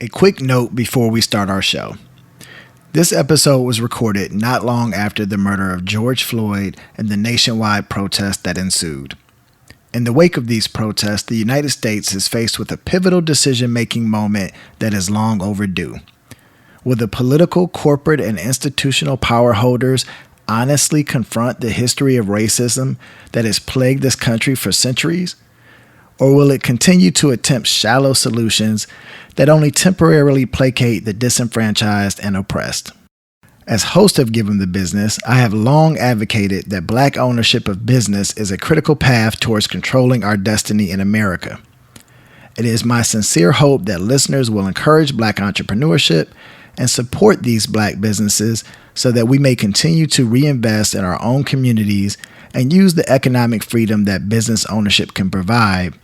A quick note before we start our show. This episode was recorded not long after the murder of George Floyd and the nationwide protest that ensued. In the wake of these protests, the United States is faced with a pivotal decision-making moment that is long overdue. Will the political, corporate, and institutional power holders honestly confront the history of racism that has plagued this country for centuries? Or will it continue to attempt shallow solutions that only temporarily placate the disenfranchised and oppressed? As host of Give 'em the Business, I have long advocated that Black ownership of business is a critical path towards controlling our destiny in America. It is my sincere hope that listeners will encourage Black entrepreneurship and support these Black businesses so that we may continue to reinvest in our own communities and use the economic freedom that business ownership can provide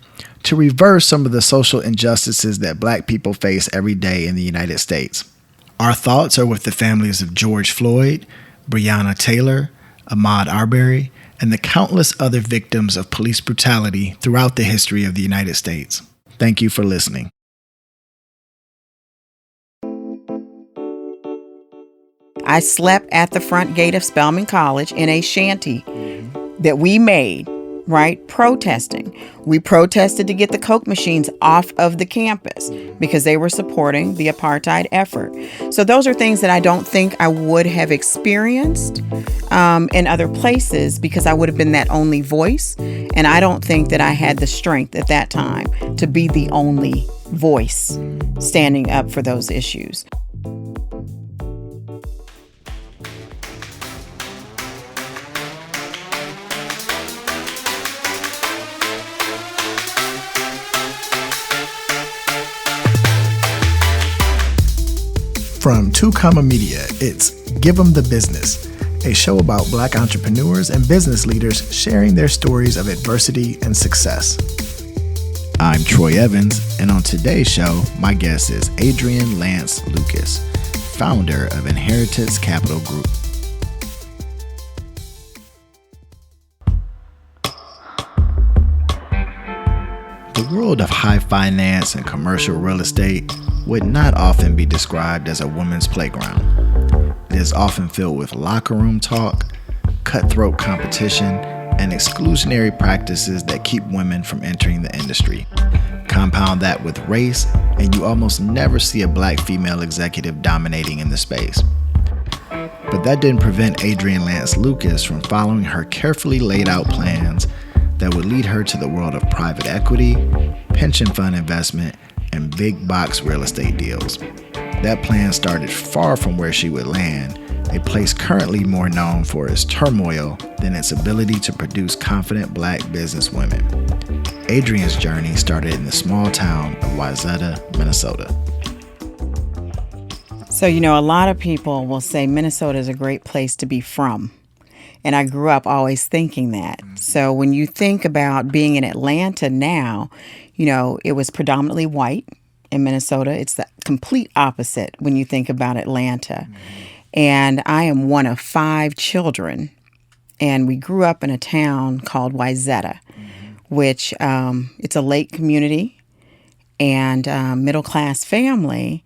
to reverse some of the social injustices that Black people face every day in the United States. Our thoughts are with the families of George Floyd, Breonna Taylor, Ahmaud Arbery, and the countless other victims of police brutality throughout the history of the United States. Thank you for listening. I slept at the front gate of Spelman College in a shanty that we made, right? Protesting. We protested to get the Coke machines off of the campus because they were supporting the apartheid effort. So those are things that I don't think I would have experienced in other places because I would have been that only voice. And I don't think that I had the strength at that time to be the only voice standing up for those issues. From Two Comma Media, it's Give 'em the Business, a show about Black entrepreneurs and business leaders sharing their stories of adversity and success. I'm Troy Evans, and on today's show, my guest is Adrienne Lance-Lucas, founder of Inheritance Capital Group. The world of high finance and commercial real estate would not often be described as a women's playground. It is often filled with locker room talk, cutthroat competition, and exclusionary practices that keep women from entering the industry. Compound that with race, and you almost never see a Black female executive dominating in the space. But that didn't prevent Adrienne Lance-Lucas from following her carefully laid out plans that would lead her to the world of private equity, pension fund investment, and big box real estate deals. That plan started far from where she would land, a place currently more known for its turmoil than its ability to produce confident Black businesswomen. Adrienne's journey started in the small town of Wayzata, Minnesota. So, a lot of people will say Minnesota is a great place to be from. And I grew up always thinking that. So when you think about being in Atlanta now, it was predominantly white in Minnesota. It's the complete opposite when you think about Atlanta. And I am one of 5 children. And we grew up in a town called Wayzata, which it's a lake community and middle-class family.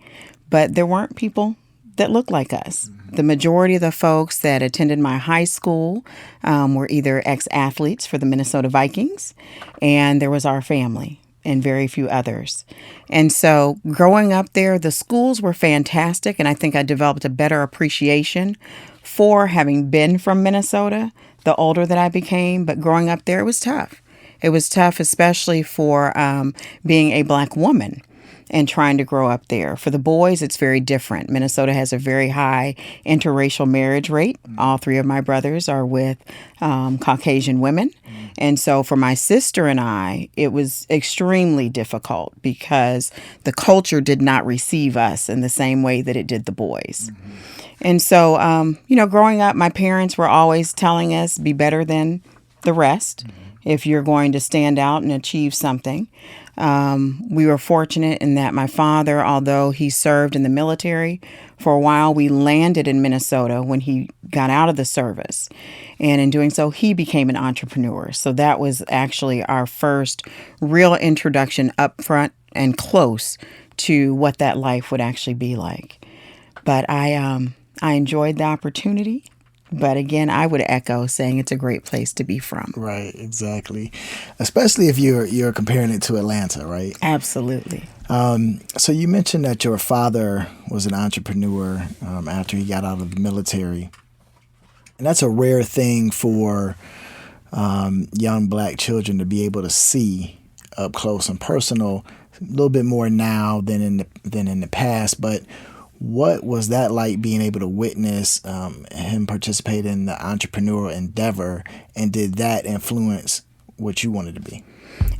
But there weren't people that looked like us. The majority of the folks that attended my high school were either ex-athletes for the Minnesota Vikings, and there was our family and very few others. And so growing up there, the schools were fantastic, and I think I developed a better appreciation for having been from Minnesota the older that I became. But growing up there, it was tough. It was tough, especially for being a Black woman and trying to grow up there. For the boys, it's very different. Minnesota has a very high interracial marriage rate. All 3 of my brothers are with Caucasian women. And so for my sister and I, it was extremely difficult because the culture did not receive us in the same way that it did the boys. And so, growing up, my parents were always telling us, be better than the rest if you're going to stand out and achieve something. We were fortunate in that my father, although he served in the military for a while, we landed in Minnesota when he got out of the service. And in doing so, he became an entrepreneur. So that was actually our first real introduction up front and close to what that life would actually be like. But I enjoyed the opportunity. But again, I would echo saying it's a great place to be from. Right, exactly. Especially if you're comparing it to Atlanta, right? Absolutely. So you mentioned that your father was an entrepreneur after he got out of the military. And that's a rare thing for young black children to be able to see up close and personal, a little bit more now than in the past. But what was that like, being able to witness him participate in the entrepreneurial endeavor, and did that influence what you wanted to be?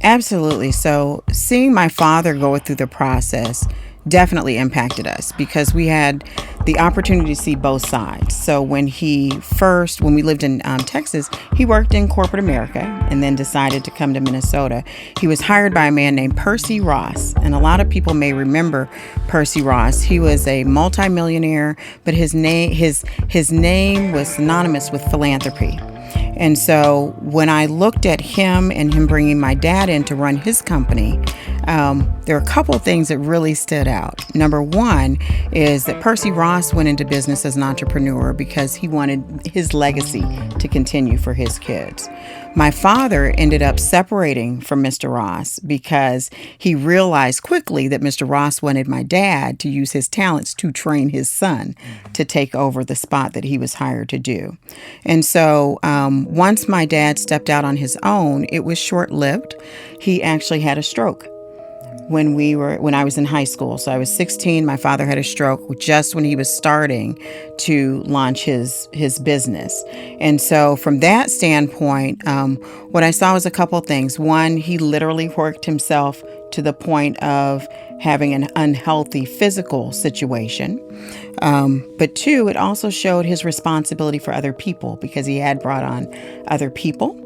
Absolutely. So seeing my father go through the process definitely impacted us because we had the opportunity to see both sides. So when we lived in Texas, he worked in corporate America and then decided to come to Minnesota. He was hired by a man named Percy Ross. And a lot of people may remember Percy Ross. He was a multimillionaire, but his name was synonymous with philanthropy. And so when I looked at him and him bringing my dad in to run his company, there are a couple things that really stood out. Number one is that Percy Ross went into business as an entrepreneur because he wanted his legacy to continue for his kids. My father ended up separating from Mr. Ross because he realized quickly that Mr. Ross wanted my dad to use his talents to train his son to take over the spot that he was hired to do. And so once my dad stepped out on his own, it was short-lived. He actually had a stroke when I was in high school. So I was 16. My father had a stroke just when he was starting to launch his business. And so from that standpoint, what I saw was a couple things. One, he literally worked himself to the point of having an unhealthy physical situation. But two, it also showed his responsibility for other people because he had brought on other people.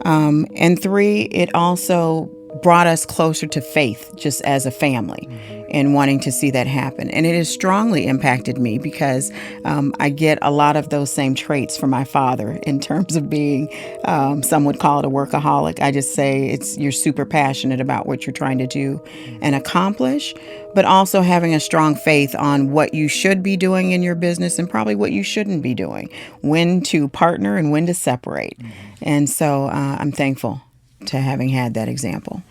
And three, it also brought us closer to faith just as a family and wanting to see that happen. And it has strongly impacted me because I get a lot of those same traits from my father in terms of being, some would call it a workaholic. I just say you're super passionate about what you're trying to do and accomplish, but also having a strong faith on what you should be doing in your business and probably what you shouldn't be doing, when to partner and when to separate. And so I'm thankful to having had that example.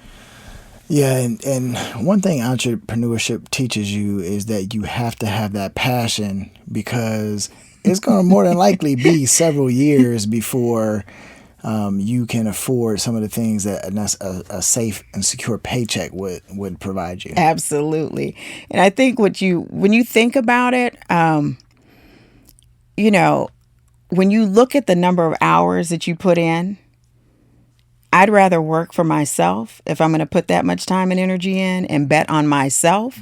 Yeah, and one thing entrepreneurship teaches you is that you have to have that passion, because it's going to more than likely be several years before you can afford some of the things that a safe and secure paycheck would provide you. Absolutely. And I think when you think about it, when you look at the number of hours that you put in, I'd rather work for myself if I'm going to put that much time and energy in and bet on myself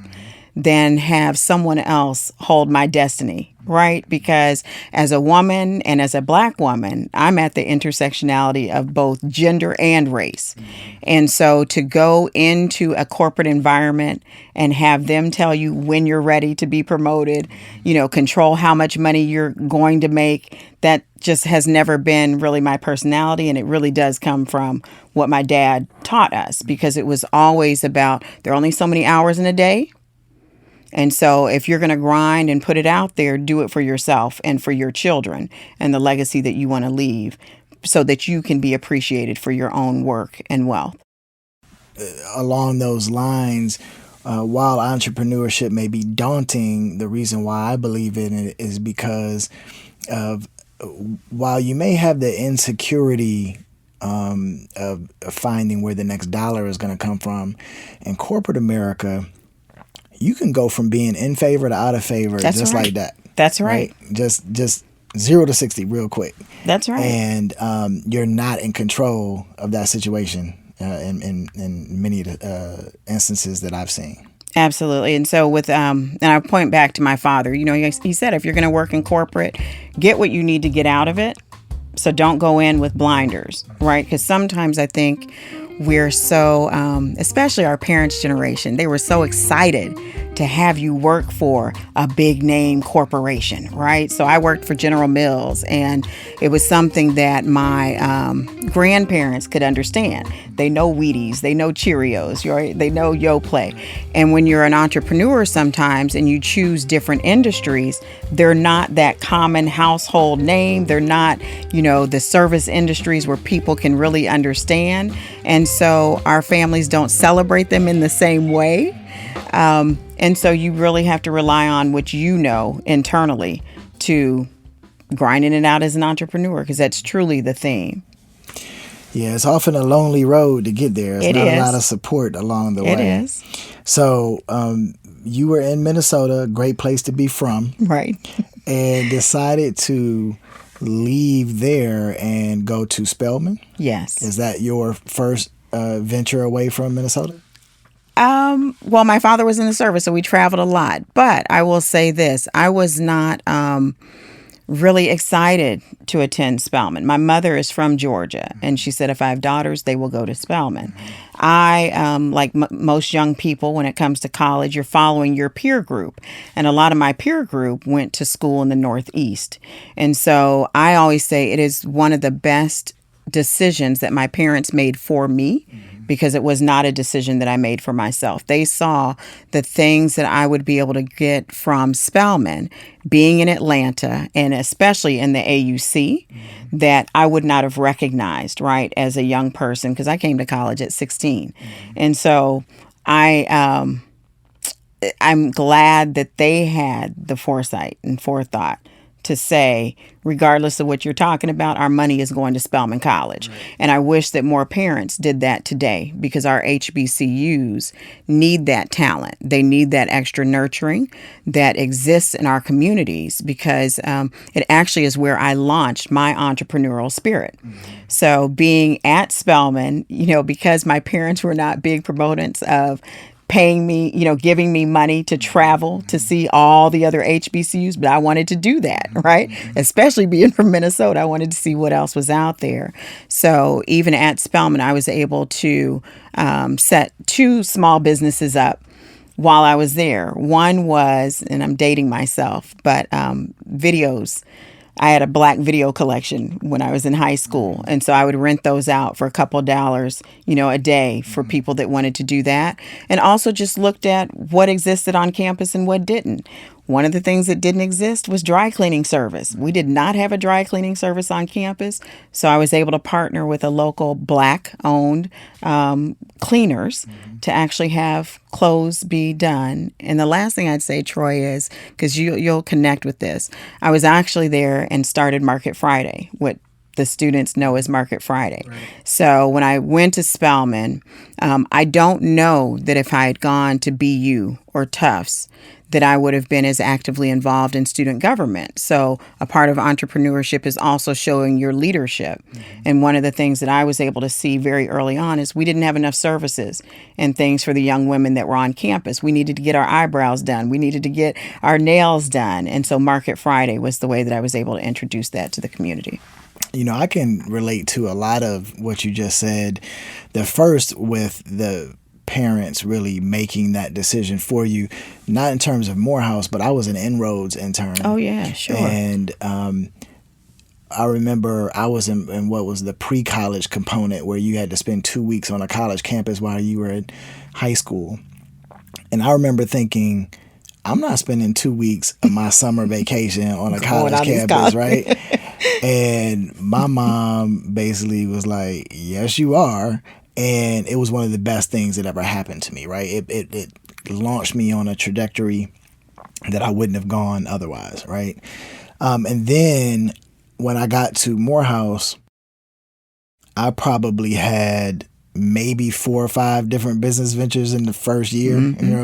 than have someone else hold my destiny, right? Because as a woman and as a Black woman, I'm at the intersectionality of both gender and race. And so to go into a corporate environment and have them tell you when you're ready to be promoted, control how much money you're going to make, that just has never been really my personality. And it really does come from what my dad taught us, because it was always about there are only so many hours in a day. And so if you're going to grind and put it out there, do it for yourself and for your children and the legacy that you want to leave, so that you can be appreciated for your own work and wealth. Along those lines, while entrepreneurship may be daunting, the reason why I believe in it is because of, while you may have the insecurity of finding where the next dollar is going to come from, in corporate America, you can go from being in favor to out of favor. That's just right. like that. That's right. Just 0 to 60 real quick. That's right. And you're not in control of that situation in many of the instances that I've seen. Absolutely. And so and I point back to my father, he said, if you're going to work in corporate, get what you need to get out of it. So don't go in with blinders, right? Because sometimes I think we're so, especially our parents' generation, they were so excited to have you work for a big name corporation, right? So I worked for General Mills, and it was something that my grandparents could understand. They know Wheaties, they know Cheerios, right? They know Yoplait. And when you're an entrepreneur sometimes and you choose different industries, they're not that common household name. They're not, the service industries where people can really understand. And so our families don't celebrate them in the same way. And so you really have to rely on what you know internally to grinding it out as an entrepreneur, because that's truly the theme. Yeah, it's often a lonely road to get there. It's not a lot of support along the way. It is. So you were in Minnesota, great place to be from. Right. And decided to leave there and go to Spelman? Yes. Is that your first venture away from Minnesota? Well, my father was in the service, so we traveled a lot. But I will say this, I was not really excited to attend Spelman. My mother is from Georgia, and she said if I have daughters, they will go to Spelman. I, like most young people, when it comes to college, you're following your peer group. And a lot of my peer group went to school in the Northeast. And so I always say it is one of the best decisions that my parents made for me, because it was not a decision that I made for myself. They saw the things that I would be able to get from Spelman, being in Atlanta, and especially in the AUC, that I would not have recognized, right, as a young person, because I came to college at 16. And so I'm glad that they had the foresight and forethought to say, regardless of what you're talking about, our money is going to Spelman College. Right. And I wish that more parents did that today, because our HBCUs need that talent. They need that extra nurturing that exists in our communities, because it actually is where I launched my entrepreneurial spirit. Mm-hmm. So being at Spelman, because my parents were not big proponents of paying me, giving me money to travel to see all the other HBCUs, but I wanted to do that, right? Especially being from Minnesota, I wanted to see what else was out there. So even at Spelman, I was able to set 2 small businesses up while I was there. One was, and I'm dating myself, but videos. I had a black video collection when I was in high school. And so I would rent those out for a couple of dollars, a day for people that wanted to do that. And also just looked at what existed on campus and what didn't. One of the things that didn't exist was dry cleaning service. We did not have a dry cleaning service on campus. So I was able to partner with a local black-owned cleaners to actually have clothes be done. And the last thing I'd say, Troy, is, because you'll connect with this, I was actually there and started Market Friday, what the students know as Market Friday. Right. So when I went to Spelman, I don't know that if I had gone to BU or Tufts, that I would have been as actively involved in student government. So a part of entrepreneurship is also showing your leadership. Mm-hmm. And one of the things that I was able to see very early on is we didn't have enough services and things for the young women that were on campus. We needed to get our eyebrows done. We needed to get our nails done. And so Market Friday was the way that I was able to introduce that to the community. I can relate to a lot of what you just said. The first, with the parents really making that decision for you, not in terms of Morehouse, but I was an Inroads intern. Oh, yeah, sure. And I remember I was in what was the pre-college component, where you had to spend 2 weeks on a college campus while you were in high school. And I remember thinking, I'm not spending 2 weeks of my summer vacation on a college campus, right? And my mom basically was like, yes, you are. And it was one of the best things that ever happened to me, right? It launched me on a trajectory that I wouldn't have gone otherwise, right? And then when I got to Morehouse, I probably had maybe 4 or 5 different business ventures in the first year,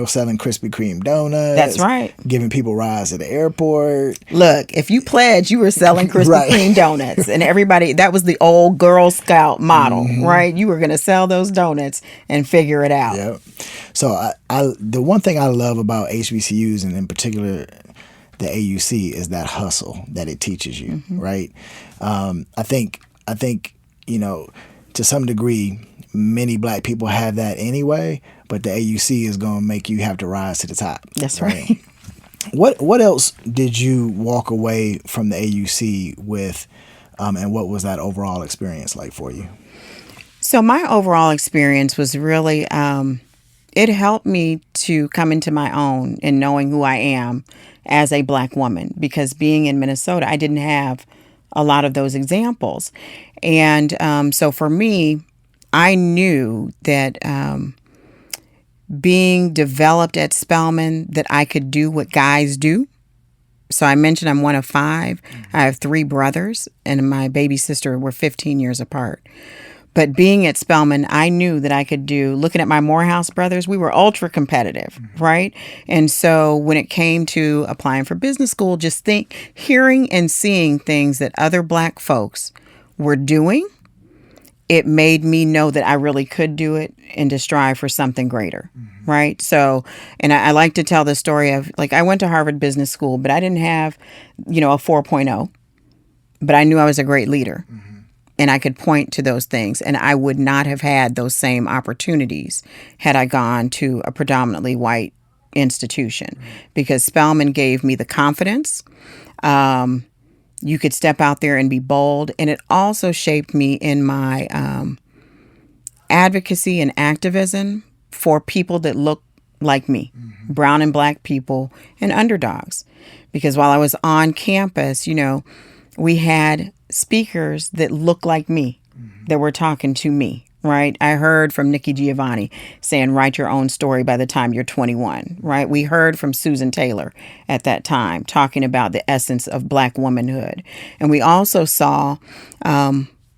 selling Krispy Kreme donuts. That's right. Giving people rides to the airport. Look, if you pledged, you were selling Krispy Kreme donuts, and everybody, that was the old Girl Scout model, right? You were going to sell those donuts and figure it out. Yep. So the one thing I love about HBCUs, and in particular the AUC, is that hustle that it teaches you, right? I think, to some degree, many black people have that anyway, but the AUC is going to make you have to rise to the top. That's right. What else did you walk away from the AUC with, and what was that overall experience like for you? So my overall experience was really, it helped me to come into my own in knowing who I am as a black woman, because being in Minnesota, I didn't have a lot of those examples. And so for me, I knew that being developed at Spelman, that I could do what guys do. So I mentioned I'm one of 5. I have 3 brothers, and my baby sister, we're 15 years apart. But being at Spelman, I knew that I could do, looking at my Morehouse brothers, we were ultra competitive, right? And so when it came to applying for business school, just hearing and seeing things that other black folks were doing, it made me know that I really could do it and to strive for something greater, right? So, and I like to tell the story of, like, I went to Harvard Business School, but I didn't have, a 4.0, but I knew I was a great leader. And I could point to those things, and I would not have had those same opportunities had I gone to a predominantly white institution, because Spelman gave me the confidence. You could step out there and be bold, and it also shaped me in my advocacy and activism for people that look like me, brown and black people and underdogs. Because while I was on campus, we had speakers that looked like me, that were talking to me, right? I heard from Nikki Giovanni saying, write your own story by the time you're 21, right? We heard from Susan Taylor at that time talking about the essence of black womanhood. And we also saw,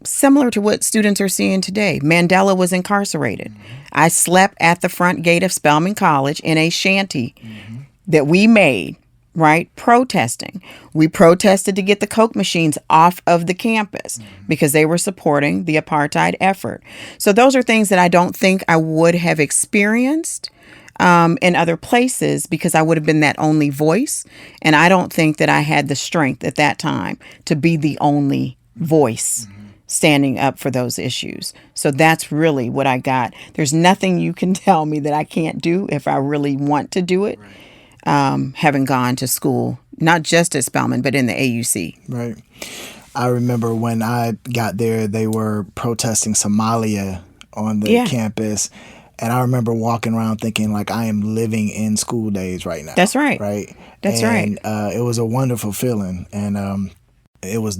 similar to what students are seeing today, Mandela was incarcerated. I slept at the front gate of Spelman College in a shanty that we made, right? Protesting. We protested to get the Coke machines off of the campus because they were supporting the apartheid effort. So those are things that I don't think I would have experienced in other places, because I would have been that only voice. And I don't think that I had the strength at that time to be the only voice standing up for those issues. So that's really what I got. There's nothing you can tell me that I can't do if I really want to do it. Having gone to school, not just at Spelman, but in the AUC. Right. I remember when I got there, they were protesting Somalia on the campus. And I remember walking around thinking, like, I am living in school days right now. That's right. Right. That's right. It was a wonderful feeling. And it was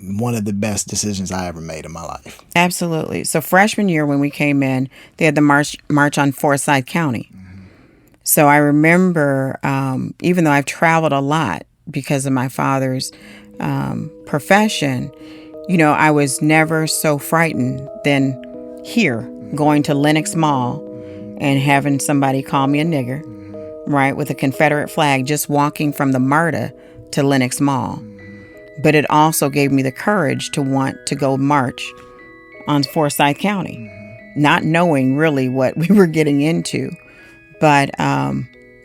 one of the best decisions I ever made in my life. Absolutely. So freshman year when we came in, they had the march on Forsyth County. So I remember, even though I've traveled a lot because of my father's profession, I was never so frightened than here, going to Lenox Mall and having somebody call me a nigger, right, with a Confederate flag, just walking from the MARTA to Lenox Mall. But it also gave me the courage to want to go march on Forsyth County, not knowing really what we were getting into. But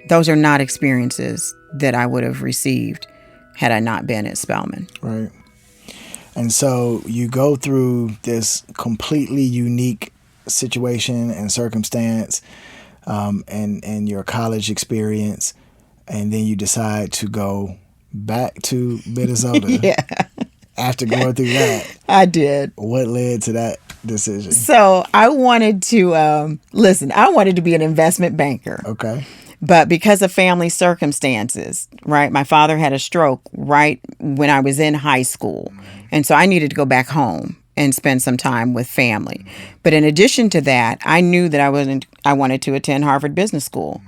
those are not experiences that I would have received had I not been at Spelman. Right. And so you go through this completely unique situation and circumstance and your college experience, and then you decide to go back to Minnesota after going through that. I did. What led to that decision? So I wanted to, I wanted to be an investment banker. Okay. But because of family circumstances, right, my father had a stroke right when I was in high school. And so I needed to go back home and spend some time with family. But in addition to that, I knew that I wanted to attend Harvard Business School.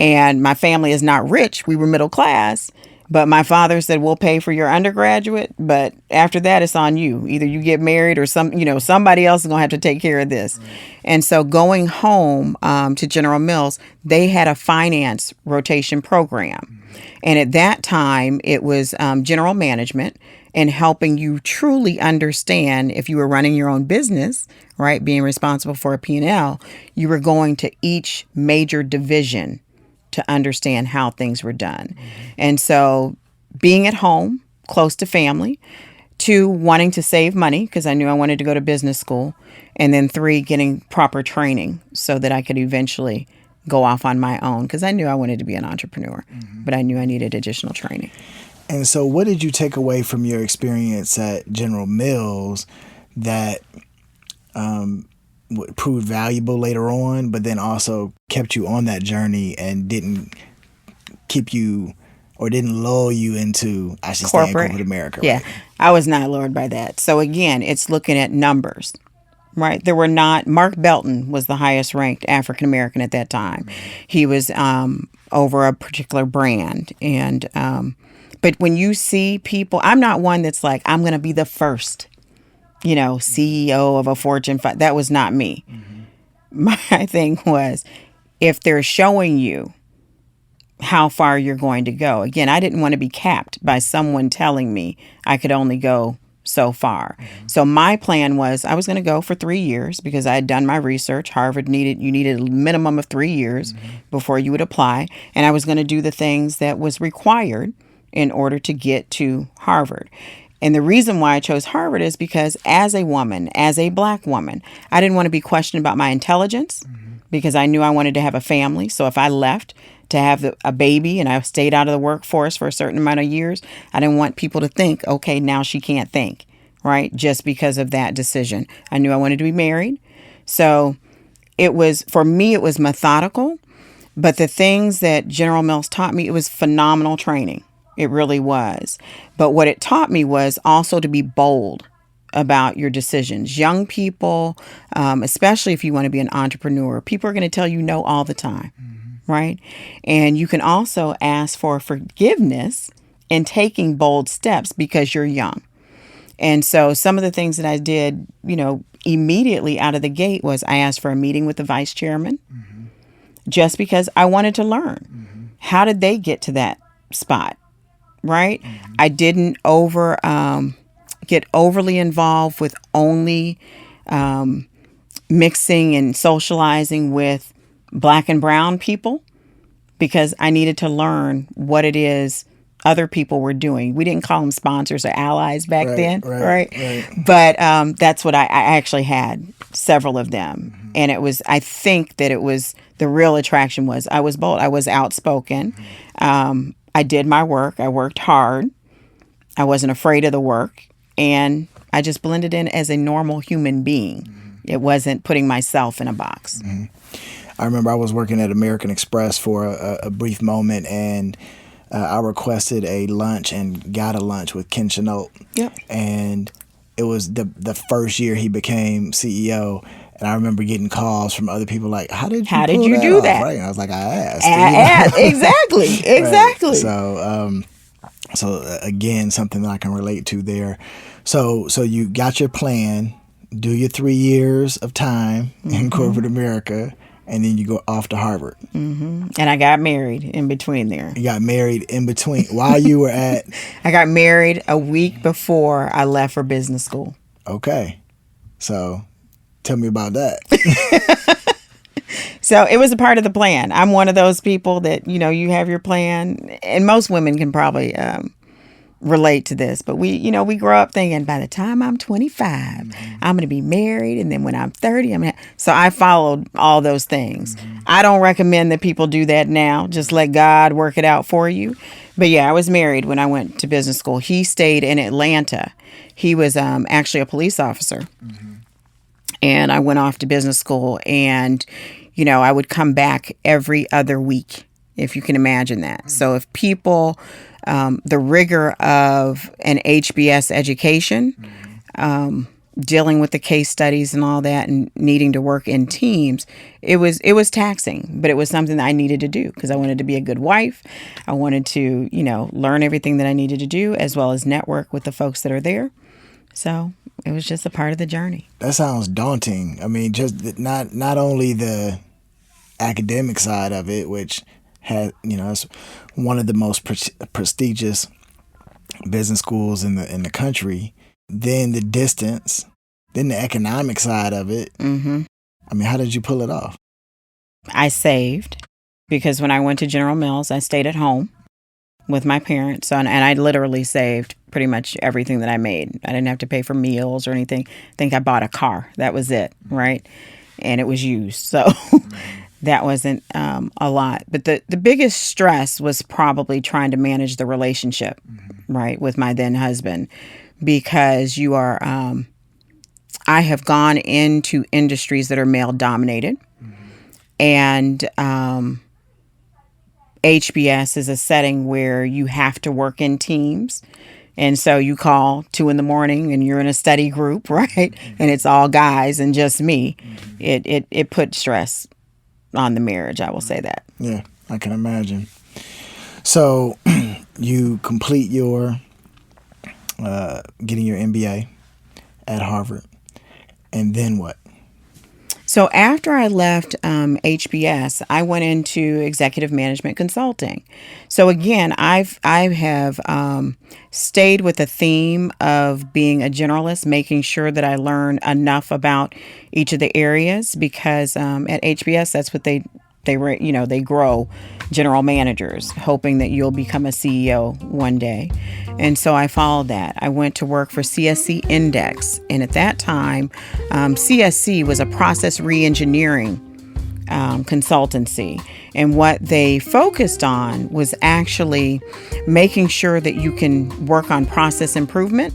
And my family is not rich. We were middle class. But my father said, we'll pay for your undergraduate, but after that, it's on you. Either you get married or somebody else is going to have to take care of this. Right. And so going home to General Mills, they had a finance rotation program. And at that time, it was general management and helping you truly understand if you were running your own business, right, being responsible for a P&L, you were going to each major division to understand how things were done. And so being at home, close to family, 2, wanting to save money because I knew I wanted to go to business school. And then 3, getting proper training so that I could eventually go off on my own because I knew I wanted to be an entrepreneur, but I knew I needed additional training. And so what did you take away from your experience at General Mills that proved valuable later on, but then also kept you on that journey and didn't keep you or didn't lull you into, I should stay in corporate America? Yeah, right? I was not lured by that. So again, it's looking at numbers, right? There were not, Mark Belton was the highest ranked African American at that time. He was over a particular brand. And, but when you see people, I'm not one that's like, I'm going to be the first, CEO of a Fortune 5. That was not me. My thing was, if they're showing you how far you're going to go. Again, I didn't want to be capped by someone telling me I could only go so far. So my plan was I was going to go for 3 years because I had done my research. Harvard you needed a minimum of 3 years before you would apply. And I was going to do the things that was required in order to get to Harvard. And the reason why I chose Harvard is because as a woman, as a Black woman, I didn't want to be questioned about my intelligence because I knew I wanted to have a family. So if I left to have a baby and I stayed out of the workforce for a certain amount of years, I didn't want people to think, okay, now she can't think, right? Just because of that decision. I knew I wanted to be married. So for me, it was methodical. But the things that General Mills taught me, it was phenomenal training. It really was. But what it taught me was also to be bold about your decisions. Young people, especially if you want to be an entrepreneur, people are going to tell you no all the time, right? And you can also ask for forgiveness in taking bold steps because you're young. And so some of the things that I did, immediately out of the gate was I asked for a meeting with the vice chairman just because I wanted to learn. How did they get to that spot? Right? I didn't get overly involved with only mixing and socializing with Black and brown people because I needed to learn what it is other people were doing. We didn't call them sponsors or allies back then, right? But that's what I actually had several of them. And I think that it was, the real attraction was I was bold. I was outspoken. I did my work. I worked hard. I wasn't afraid of the work. And I just blended in as a normal human being. It wasn't putting myself in a box. I remember I was working at American Express for a brief moment, and I requested a lunch and got a lunch with Ken Chenault. Yep. And it was the first year he became CEO. And I remember getting calls from other people like, how did you do that? Right? And I was like, I asked. Exactly. Right. So again, something that I can relate to there. So you got your plan, do your 3 years of time in corporate America, and then you go off to Harvard. And I got married in between there. You got married in between while you were at... I got married a week before I left for business school. Okay. So... tell me about that. So it was a part of the plan. I'm one of those people that, you have your plan, and most women can probably relate to this, but we grow up thinking by the time I'm 25, I'm going to be married. And then when I'm 30, so I followed all those things. I don't recommend that people do that now. Just let God work it out for you. But yeah, I was married when I went to business school. He stayed in Atlanta. He was actually a police officer. And I went off to business school, and, I would come back every other week, if you can imagine that. So if people, the rigor of an HBS education, dealing with the case studies and all that and needing to work in teams, it was taxing, but it was something that I needed to do because I wanted to be a good wife. I wanted to, learn everything that I needed to do as well as network with the folks that are there. So it was just a part of the journey. That sounds daunting. I mean, just not only the academic side of it, which has, it's one of the most prestigious business schools in the country. Then the distance, then the economic side of it. I mean, how did you pull it off? I saved because when I went to General Mills, I stayed at home. with my parents. So, and I literally saved pretty much everything that I made. I didn't have to pay for meals or anything. I think I bought a car. That was it, right? And it was used. So that wasn't a lot. But the biggest stress was probably trying to manage the relationship, right, with my then husband, because you are, I have gone into industries that are male dominated. And HBS is a setting where you have to work in teams. And so you call 2 a.m. and you're in a study group, right? And it's all guys and just me. It put stress on the marriage, I will say that. Yeah, I can imagine. So you complete your getting your MBA at Harvard, and then what? So after I left HBS, I went into executive management consulting. So again, I have stayed with the theme of being a generalist, making sure that I learn enough about each of the areas, because at HBS, that's what they grow general managers, hoping that you'll become a CEO one day. And so I followed that. I went to work for CSC Index. And at that time, CSC was a process reengineering consultancy. And what they focused on was actually making sure that you can work on process improvement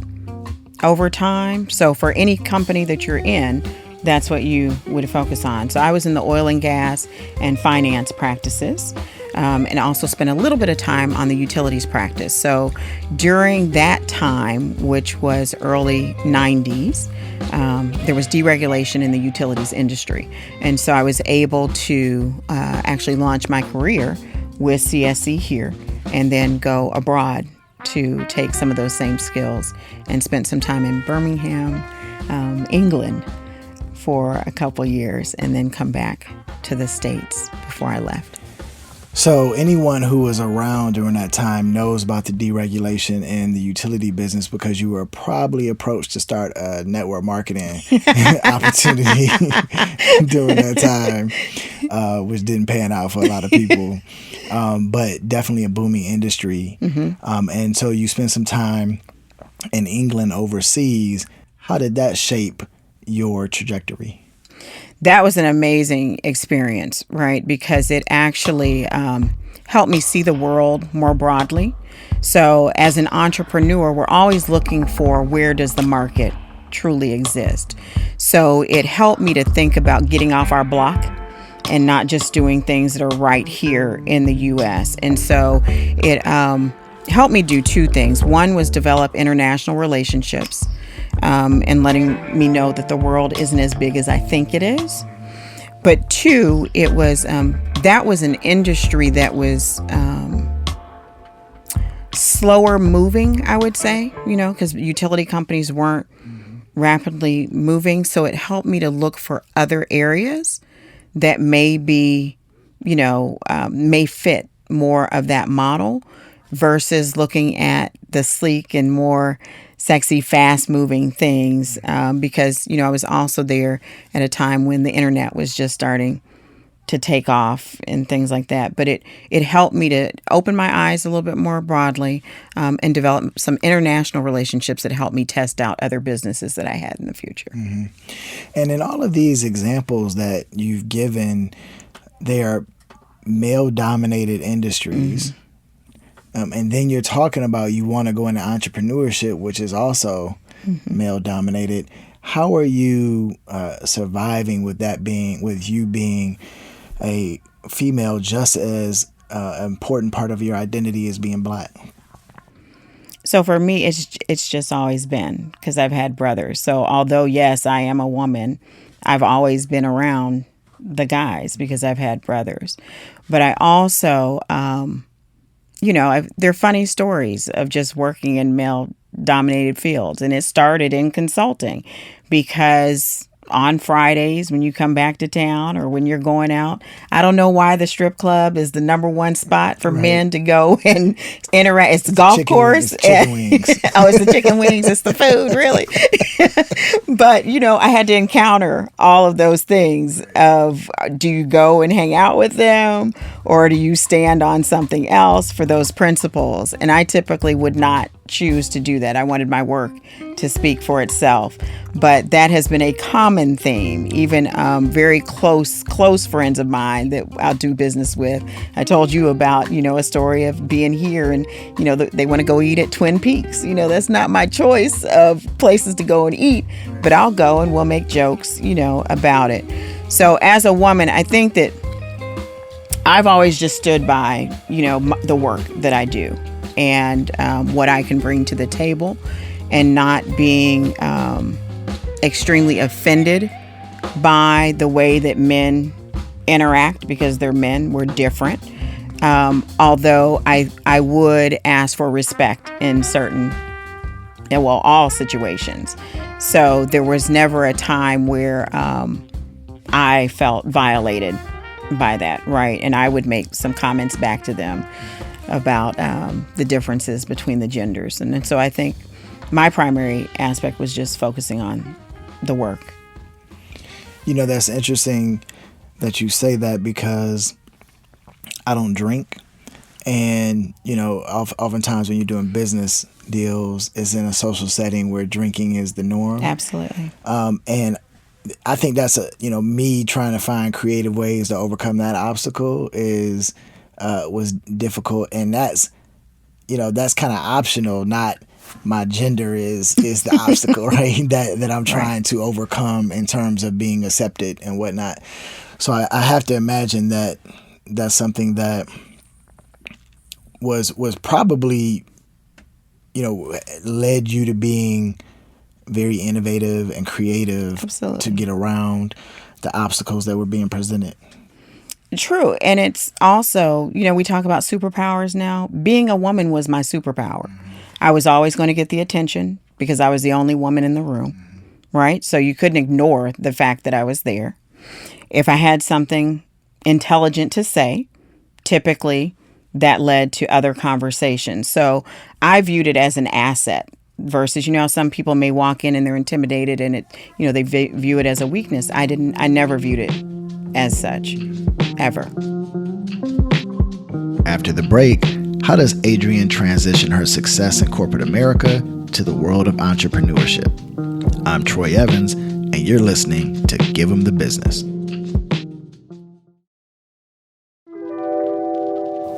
over time. So for any company that you're in, that's what you would focus on. So I was in the oil and gas and finance practices, and also spent a little bit of time on the utilities practice. So during that time, which was early 90s, there was deregulation in the utilities industry. And so I was able to actually launch my career with CSC here and then go abroad to take some of those same skills, and spent some time in Birmingham, England, for a couple years, and then come back to the States before I left. So anyone who was around during that time knows about the deregulation in the utility business, because you were probably approached to start a network marketing opportunity during that time, which didn't pan out for a lot of people, but definitely a booming industry. And so you spent some time in England overseas. How did that shape your trajectory? That was an amazing experience, right? Because it actually helped me see the world more broadly. So as an entrepreneur, we're always looking for, where does the market truly exist? So it helped me to think about getting off our block and not just doing things that are right here in the U.S. And so it helped me do 2 things. One was develop international relationships, and letting me know that the world isn't as big as I think it is. But 2, it was that was an industry that was slower moving, I would say, because utility companies weren't rapidly moving. So it helped me to look for other areas that may be, may fit more of that model, versus looking at the sleek and more sexy, fast-moving things, because, I was also there at a time when the internet was just starting to take off and things like that. But it helped me to open my eyes a little bit more broadly, and develop some international relationships that helped me test out other businesses that I had in the future. Mm-hmm. And in all of these examples that you've given, they are male-dominated industries. And then you're talking about you want to go into entrepreneurship, which is also male-dominated. How are you surviving with that with you being a female, just as an important part of your identity as being Black? So for me, it's just always been, because I've had brothers. So although, yes, I am a woman, I've always been around the guys because I've had brothers. But I also... they're funny stories of just working in male-dominated fields. And it started in consulting because on Fridays when you come back to town or when you're going out. I don't know why the strip club is the number one spot for men to go and interact. It's the golf course. It's chicken wings. Oh, it's the chicken wings. It's the food, really. But, I had to encounter all of those things of, do you go and hang out with them, or do you stand on something else for those principles? And I typically would not choose to do that. I wanted my work to speak for itself. But that has been a common theme. Even very close friends of mine that I'll do business with. I told you about, a story of being here and, they want to go eat at Twin Peaks. That's not my choice of places to go and eat, but I'll go and we'll make jokes, about it. So as a woman, I think that I've always just stood by, the work that I do and what I can bring to the table, and not being extremely offended by the way that men interact, because they're men, we're different. Although I would ask for respect in all situations. So there was never a time where I felt violated by that, right? And I would make some comments back to them about the differences between the genders. And so I think my primary aspect was just focusing on the work. That's interesting that you say that, because I don't drink. And, oftentimes when you're doing business deals, it's in a social setting where drinking is the norm. Absolutely. And I think that's me trying to find creative ways to overcome that obstacle was difficult. And that's kind of optional, not my gender is the obstacle, right? That I'm trying to overcome in terms of being accepted and whatnot. So I have to imagine that that's something that was probably, led you to being very innovative and creative. Absolutely. To get around the obstacles that were being presented. True. And it's also, we talk about superpowers now. Being a woman was my superpower. I was always going to get the attention because I was the only woman in the room, right? So you couldn't ignore the fact that I was there. If I had something intelligent to say, typically that led to other conversations. So I viewed it as an asset versus, some people may walk in and they're intimidated and they view it as a weakness. I never viewed it as such, ever. After the break, how does Adrienne transition her success in corporate America to the world of entrepreneurship? I'm Troy Evans, and you're listening to Give 'em the Business.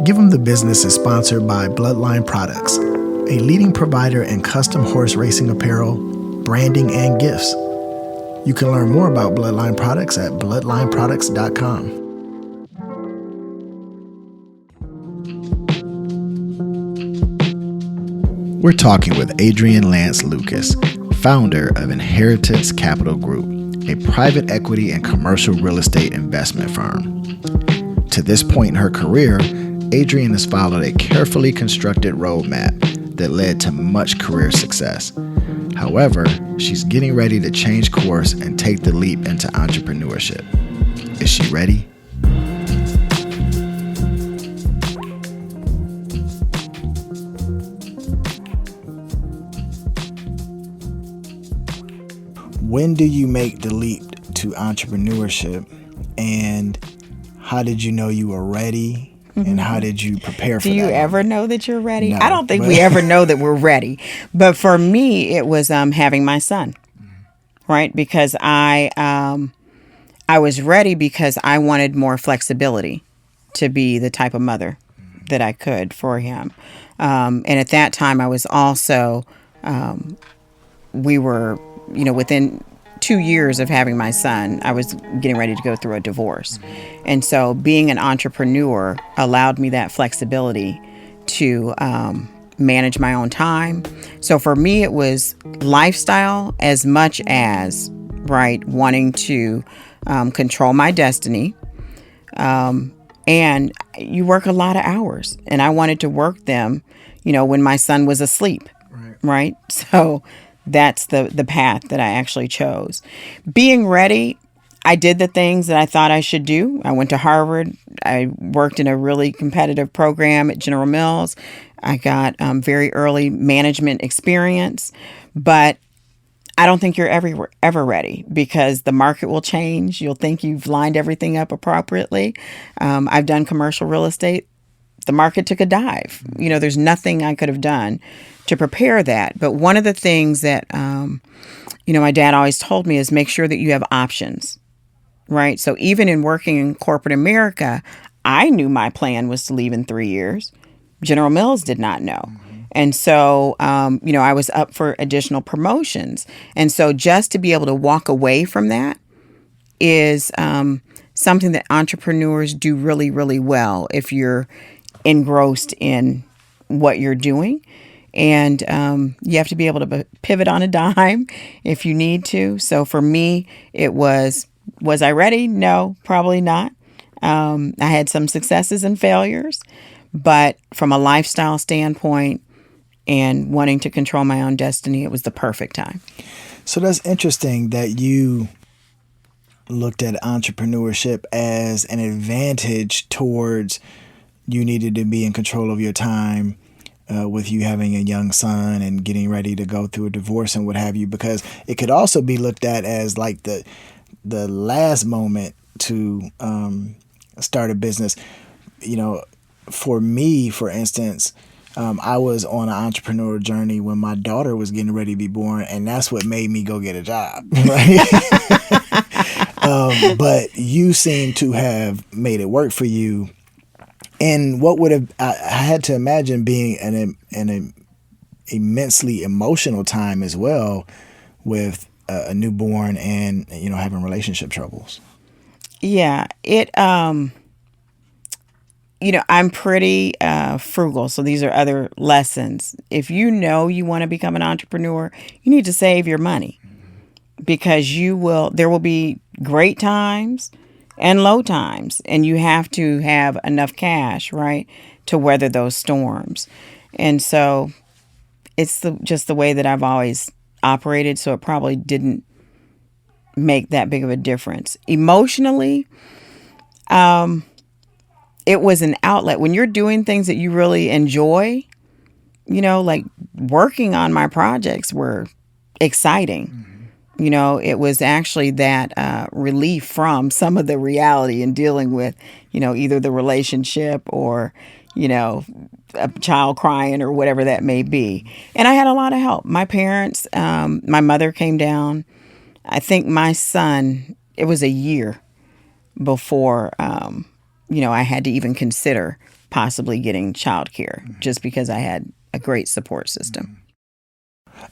Give 'em the Business is sponsored by Bloodline Products, a leading provider in custom horse racing apparel, branding, and gifts. You can learn more about Bloodline Products at bloodlineproducts.com. We're talking with Adrienne Lance-Lucas, founder of Inheritance Capital Group, a private equity and commercial real estate investment firm. To this point in her career, Adrienne has followed a carefully constructed roadmap that led to much career success. However, she's getting ready to change course and take the leap into entrepreneurship. Is she ready? When do you make the leap to entrepreneurship, and how did you know you were ready, and how did you prepare for that? Do you ever know that you're ready? No, I don't think we ever know that we're ready. But for me, it was having my son, right? Because I was ready because I wanted more flexibility to be the type of mother that I could for him. And at that time, I was also, we were, within 2 years of having my son, I was getting ready to go through a divorce. And so being an entrepreneur allowed me that flexibility to manage my own time. So for me, it was lifestyle as much as, right, wanting to control my destiny. And you work a lot of hours, and I wanted to work them, when my son was asleep. Right. So that's the path that I actually chose. Being ready, I did the things that I thought I should do. I went to Harvard. I worked in a really competitive program at General Mills. I got very early management experience, but I don't think you're ever ready because the market will change. You'll think you've lined everything up appropriately. I've done commercial real estate. The market took a dive. There's nothing I could have done to prepare that. But one of the things that, my dad always told me is make sure that you have options, right? So even in working in corporate America, I knew my plan was to leave in 3 years. General Mills did not know. And so, I was up for additional promotions. And so just to be able to walk away from that is something that entrepreneurs do really, really well if you're engrossed in what you're doing. And you have to be able to pivot on a dime if you need to. So for me, it was I ready? No, probably not. I had some successes and failures, but from a lifestyle standpoint and wanting to control my own destiny, it was the perfect time. So that's interesting that you looked at entrepreneurship as an advantage towards you needed to be in control of your time with you having a young son and getting ready to go through a divorce and what have you, because it could also be looked at as like the last moment to start a business. For me, for instance, I was on an entrepreneurial journey when my daughter was getting ready to be born, and that's what made me go get a job. Right? But you seem to have made it work for you. And what would have I had to imagine being an immensely emotional time as well, with a newborn and having relationship troubles. Yeah, I'm pretty frugal, so these are other lessons. If you know you want to become an entrepreneur, you need to save your money because there will be great times and low times, and you have to have enough cash, right, to weather those storms. And so it's just the way that I've always operated, so it probably didn't make that big of a difference. Emotionally, it was an outlet. When you're doing things that you really enjoy, like working on my projects were exciting. Mm-hmm. It was actually that relief from some of the reality in dealing with, either the relationship or, a child crying or whatever that may be. And I had a lot of help. My parents, my mother came down. I think my son, it was a year before, I had to even consider possibly getting childcare just because I had a great support system.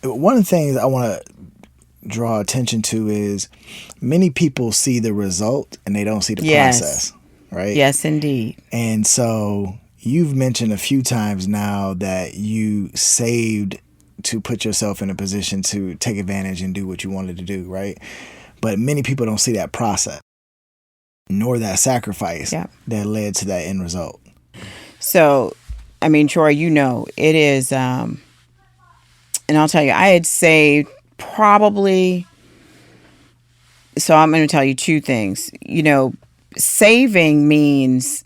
One of the things I want to draw attention to is many people see the result and they don't see the process, right? Yes, indeed. And so you've mentioned a few times now that you saved to put yourself in a position to take advantage and do what you wanted to do, right? But many people don't see that process nor that sacrifice that led to that end result. So, Troy, it is, and I'll tell you, I had saved probably, so I'm going to tell you two things. Saving means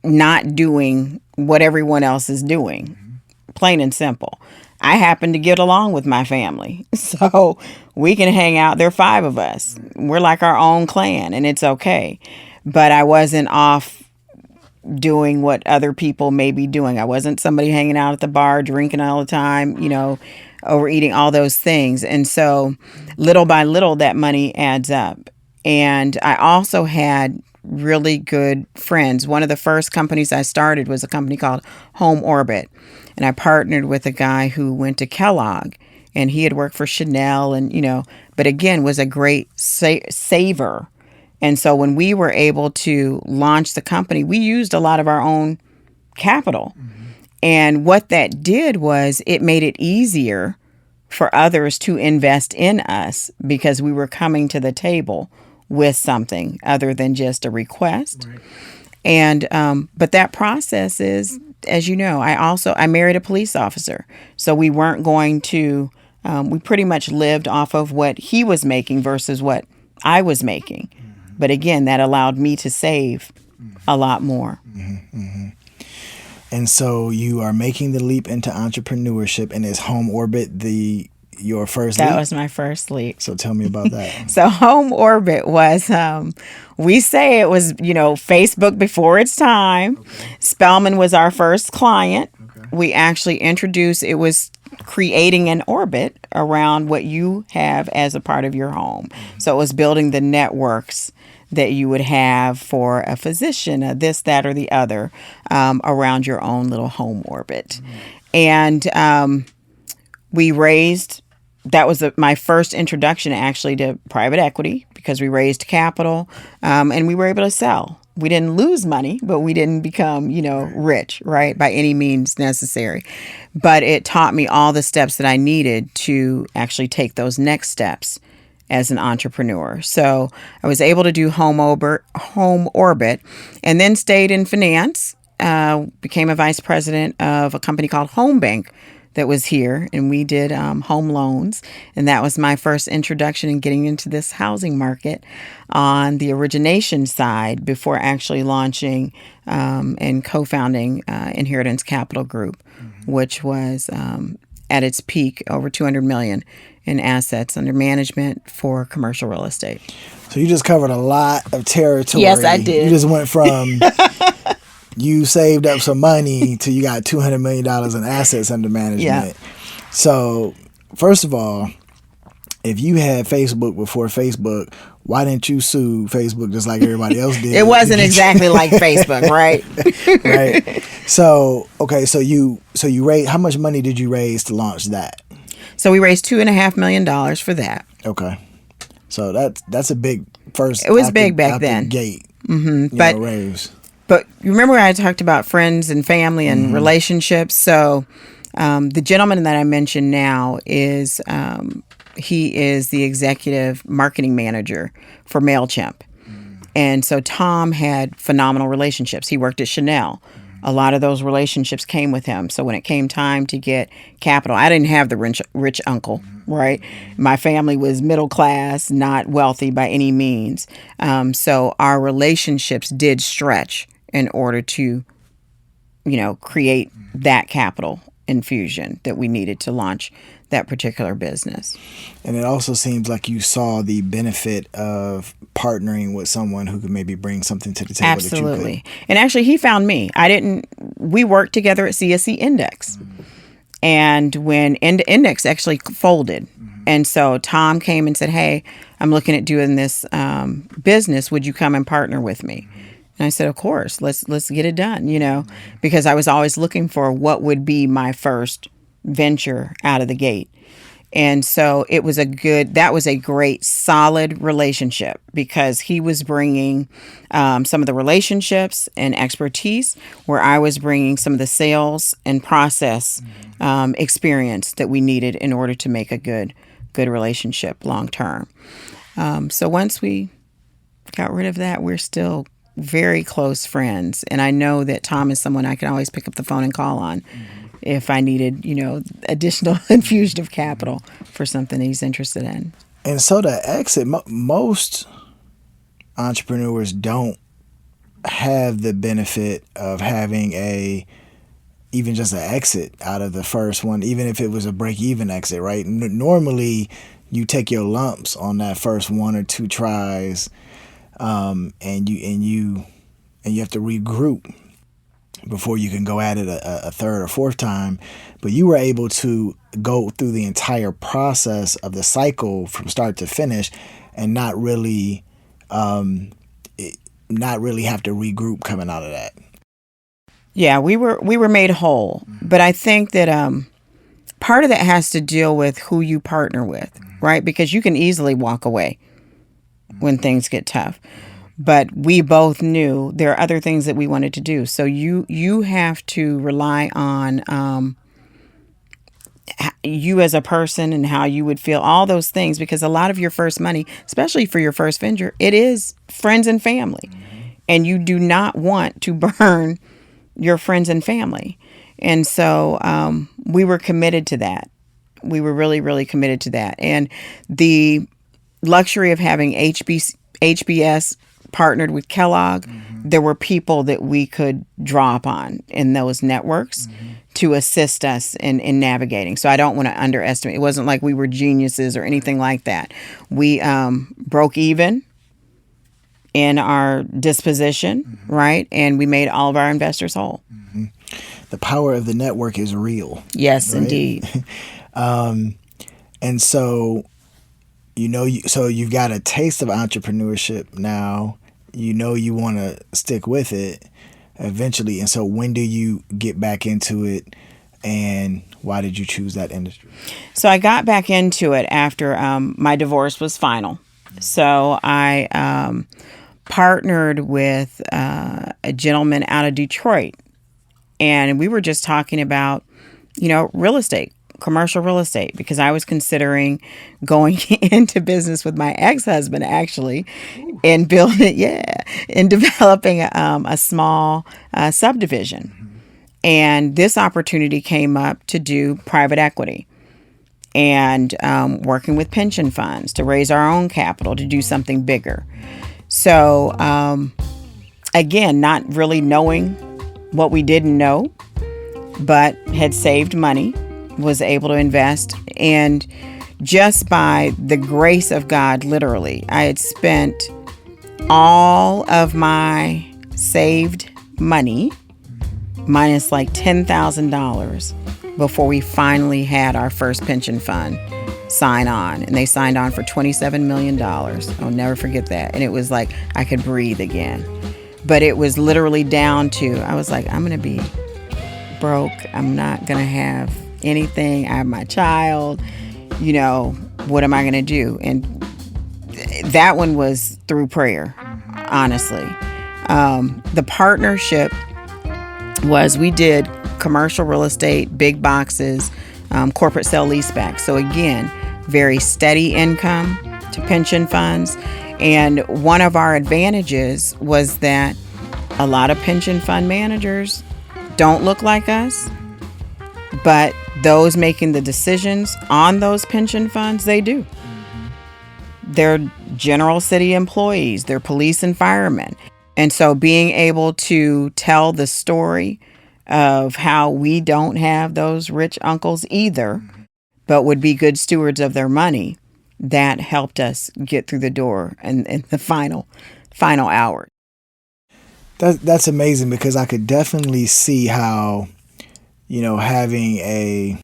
not doing what everyone else is doing, plain and simple. I happen to get along with my family, so we can hang out. There are 5 of us. We're like our own clan, and it's okay. But I wasn't off doing what other people may be doing. I wasn't somebody hanging out at the bar, drinking all the time, overeating, all those things. And so little by little, that money adds up. And I also had really good friends. One of the first companies I started was a company called Home Orbit. And I partnered with a guy who went to Kellogg, and he had worked for Chanel and, but again, was a great saver. And so when we were able to launch the company, we used a lot of our own capital. Mm-hmm. And what that did was it made it easier for others to invest in us because we were coming to the table with something other than just a request. Right. And but that process is, as you know, I married a police officer. So we weren't going to we pretty much lived off of what he was making versus what I was making. But again, that allowed me to save a lot more. And so you are making the leap into entrepreneurship, and is Home Orbit your first leap? That was my first leap. So tell me about that. So Home Orbit was, we say it was, Facebook before its time. Okay. Spelman was our first client. Okay. We actually introduced, it was creating an orbit around what you have as a part of your home. So it was building the networks that you would have for a physician, this, that, or the other, around your own little home orbit. And we raised, that was my first introduction actually to private equity, because we raised capital and we were able to sell. We didn't lose money, but we didn't become, rich, right, by any means necessary. But it taught me all the steps that I needed to actually take those next steps as an entrepreneur. So I was able to do Home Orbit, and then stayed in finance, became a vice president of a company called Home Bank that was here, and we did home loans. And that was my first introduction in getting into this housing market on the origination side, before actually launching and co-founding Inheritance Capital Group, which was at its peak over $200 million in assets under management for commercial real estate. So you just covered a lot of territory. Yes, I did. You just went from you saved up some money to you got $200 million in assets under management. Yeah. So first of all, if you had Facebook before Facebook, why didn't you sue Facebook just like everybody else did? It wasn't exactly like Facebook, right? Right. So, okay, so you raised, how much money did you raise to launch that? So we raised $2.5 million for that. Okay. So that's a big first. It was big back then. Gate. Raise. But you remember I talked about friends and family and relationships. So the gentleman that I mentioned now is he is the executive marketing manager for MailChimp. And so Tom had phenomenal relationships. He worked at Chanel. A lot of those relationships came with him. So when it came time to get capital, I didn't have the rich uncle, right? My family was middle class, not wealthy by any means. So our relationships did stretch in order to, create that capital infusion that we needed to launch that particular business. And it also seems like you saw the benefit of partnering with someone who could maybe bring something to the table. Absolutely. That you could. And actually, he found me. We worked together at CSC Index. And when Index actually folded, and so Tom came and said, hey, I'm looking at doing this business. Would you come and partner with me? And I said, of course, let's get it done, because I was always looking for what would be my first venture out of the gate. And so that was a great, solid relationship, because he was bringing some of the relationships and expertise, where I was bringing some of the sales and process experience that we needed in order to make a good relationship long term. So once we got rid of that, we're still very close friends. And I know that Tom is someone I can always pick up the phone and call on if I needed, additional infusion of capital for something he's interested in. And so to exit, most entrepreneurs don't have the benefit of having even just an exit out of the first one, even if it was a break-even exit, right? Normally, you take your lumps on that first one or two tries, and you have to regroup before you can go at it a third or fourth time. But you were able to go through the entire process of the cycle from start to finish, and not really have to regroup coming out of that. Yeah, we were made whole. But I think that part of that has to deal with who you partner with, right? Because you can easily walk away when things get tough. But we both knew there are other things that we wanted to do. So you have to rely on you as a person and how you would feel, all those things, because a lot of your first money, especially for your first venture, it is friends and family. And you do not want to burn your friends and family. And so we were committed to that We were really, really committed to that. And the luxury of having HBS partnered with Kellogg, there were people that we could draw upon in those networks to assist us in navigating. So I don't want to underestimate. It wasn't like we were geniuses or anything like that. We broke even in our disposition, right? And we made all of our investors whole. The power of the network is real. Yes, right? indeed. And so, so you've got a taste of entrepreneurship now. You want to stick with it eventually. And so when do you get back into it, and why did you choose that industry? So I got back into it after my divorce was final. So I partnered with a gentleman out of Detroit, and we were just talking about, real estate, commercial real estate, because I was considering going into business with my ex-husband, actually, and developing a small subdivision. And this opportunity came up to do private equity and working with pension funds to raise our own capital to do something bigger. So, again, not really knowing what we didn't know, but had saved money, was able to invest. And just by the grace of God, literally, I had spent all of my saved money, minus like $10,000, before we finally had our first pension fund sign on. And they signed on for $27 million. I'll never forget that. And it was like I could breathe again. But it was literally down to, I was like, I'm going to be broke. I'm not going to have anything. I have my child. What am I going to do? And that one was through prayer, honestly. The partnership was, we did commercial real estate, big boxes, corporate sale leaseback. So again, very steady income to pension funds. And one of our advantages was that a lot of pension fund managers don't look like us, but those making the decisions on those pension funds, they do. They're general city employees, they're police and firemen. And so being able to tell the story of how we don't have those rich uncles either, but would be good stewards of their money, that helped us get through the door in the final hour. That's amazing, because I could definitely see how, having a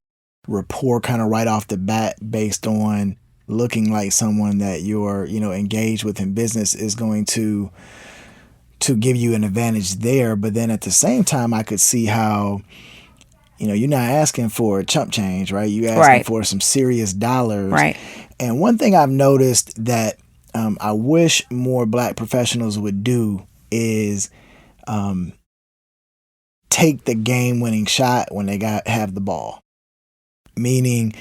rapport kind of right off the bat based on looking like someone that you're, engaged with in business is going to give you an advantage there. But then at the same time, I could see how, you're not asking for chump change, right? You're asking for some serious dollars. Right. And one thing I've noticed that I wish more Black professionals would do is take the game-winning shot when they have the ball. Meaning,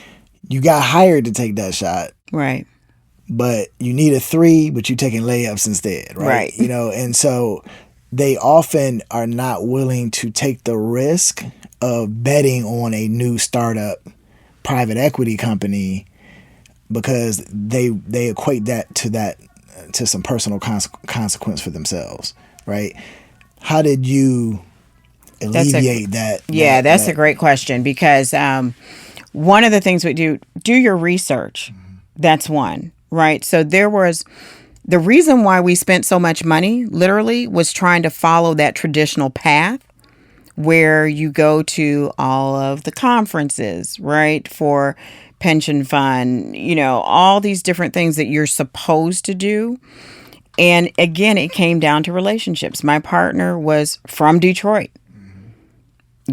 you got hired to take that shot. Right. But you need a three, but you're taking layups instead, right? Right. And so they often are not willing to take the risk of betting on a new startup private equity company, because they equate that to some personal consequence for themselves, right? How did you alleviate that? Yeah, that's a great question, because one of the things we do your research. That's one, right? So there was the reason why we spent so much money, literally, was trying to follow that traditional path where you go to all of the conferences, right? For pension fund, all these different things that you're supposed to do. And again, it came down to relationships. My partner was from Detroit,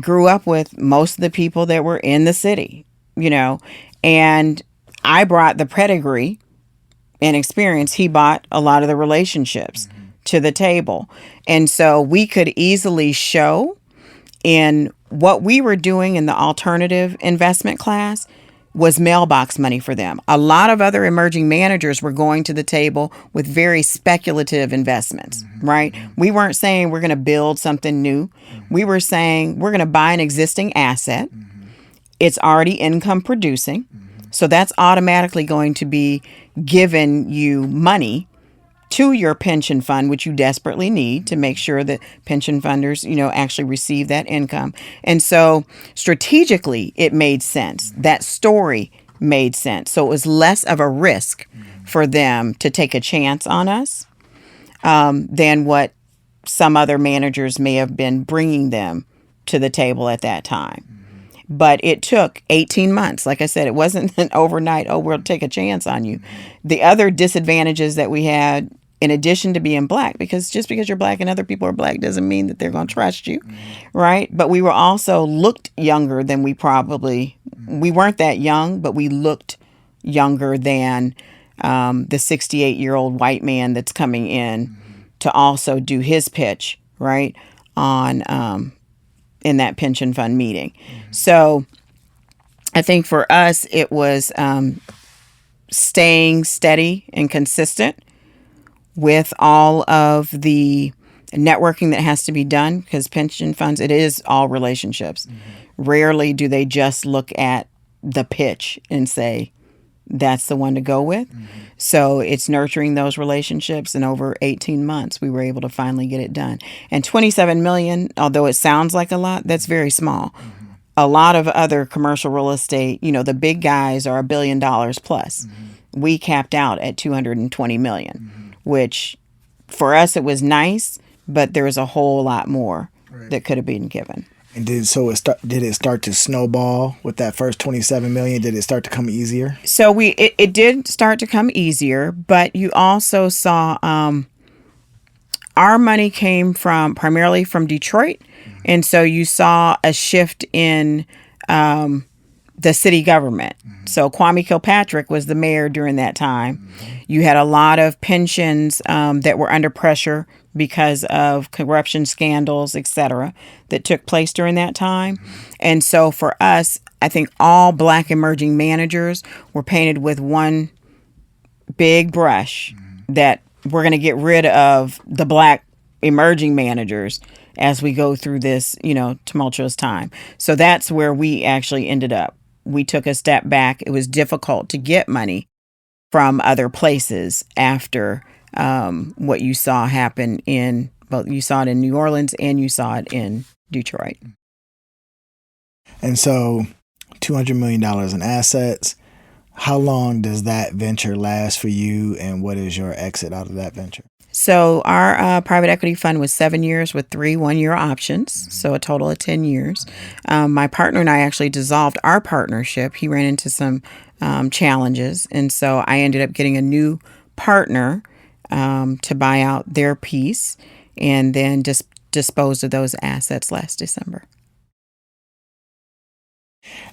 grew up with most of the people that were in the city, and I brought the pedigree and experience. He brought a lot of the relationships to the table. And so we could easily show in what we were doing in the alternative investment class was mailbox money for them. A lot of other emerging managers were going to the table with very speculative investments, right? We weren't saying we're going to build something new. We were saying we're going to buy an existing asset. it's already income producing. So that's automatically going to be giving you money to your pension fund, which you desperately need to make sure that pension funders, actually receive that income. And so strategically, it made sense. That story made sense. So it was less of a risk for them to take a chance on us than what some other managers may have been bringing them to the table at that time. But it took 18 months. Like I said, it wasn't an overnight, we'll take a chance on you. The other disadvantages that we had, in addition to being black, because just because you're black and other people are black doesn't mean that they're going to trust you, right? But we were also looked younger than we weren't that young, but we looked younger than the 68-year-old white man that's coming in to also do his pitch, right, on in that pension fund meeting. So I think for us, it was staying steady and consistent with all of the networking that has to be done, because pension funds, it is all relationships. Rarely do they just look at the pitch and say, that's the one to go with. So it's nurturing those relationships. And over 18 months, we were able to finally get it done. And $27 million, although it sounds like a lot, that's very small. A lot of other commercial real estate, the big guys are $1 billion plus. We capped out at $220 million, which for us, it was nice, but there was a whole lot more that could have been given. And did it start to snowball with that first $27 million? Did it start to come easier? So it did start to come easier, but you also saw our money came primarily from Detroit, and so you saw a shift in the city government. So Kwame Kilpatrick was the mayor during that time. You had a lot of pensions that were under pressure because of corruption scandals, et cetera, that took place during that time. And so for us, I think all black emerging managers were painted with one big brush that we're going to get rid of the black emerging managers as we go through this, tumultuous time. So that's where we actually ended up. We took a step back. It was difficult to get money from other places after what you saw happen you saw it in New Orleans and you saw it in Detroit. And so $200 million in assets. How long does that venture last for you, and what is your exit out of that venture? So our private equity fund was 7 years with 3 one-year options, so a total of 10 years. My partner and I actually dissolved our partnership. He ran into some challenges, and so I ended up getting a new partner to buy out their piece and then just disposed of those assets last December.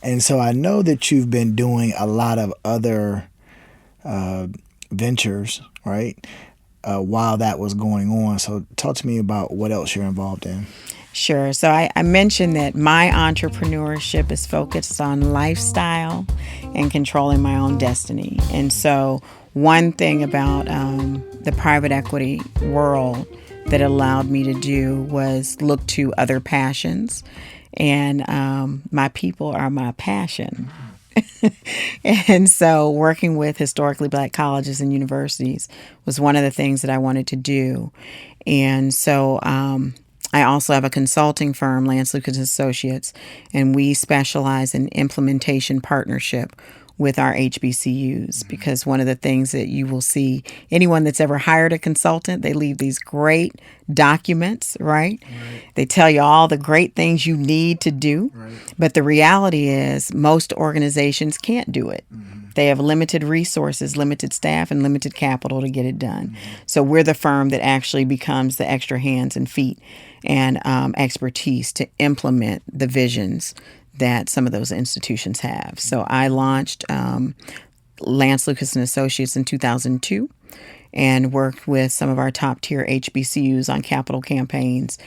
And so I know that you've been doing a lot of other ventures, right? While that was going on. So talk to me about what else you're involved in. Sure. So I mentioned that my entrepreneurship is focused on lifestyle and controlling my own destiny. And so one thing about the private equity world that allowed me to do was look to other passions. And my people are my passion. And so working with historically black colleges and universities was one of the things that I wanted to do. And so I also have a consulting firm, Lance-Lucas Associates, and we specialize in implementation partnership with our HBCUs, because one of the things that you will see, anyone that's ever hired a consultant, they leave these great documents, right? They tell you all the great things you need to do. But the reality is most organizations can't do it. They have limited resources, limited staff, and limited capital to get it done. So we're the firm that actually becomes the extra hands and feet and expertise to implement the visions that some of those institutions have. So I launched Lance-Lucas and Associates in 2002 and worked with some of our top tier HBCUs on capital campaigns,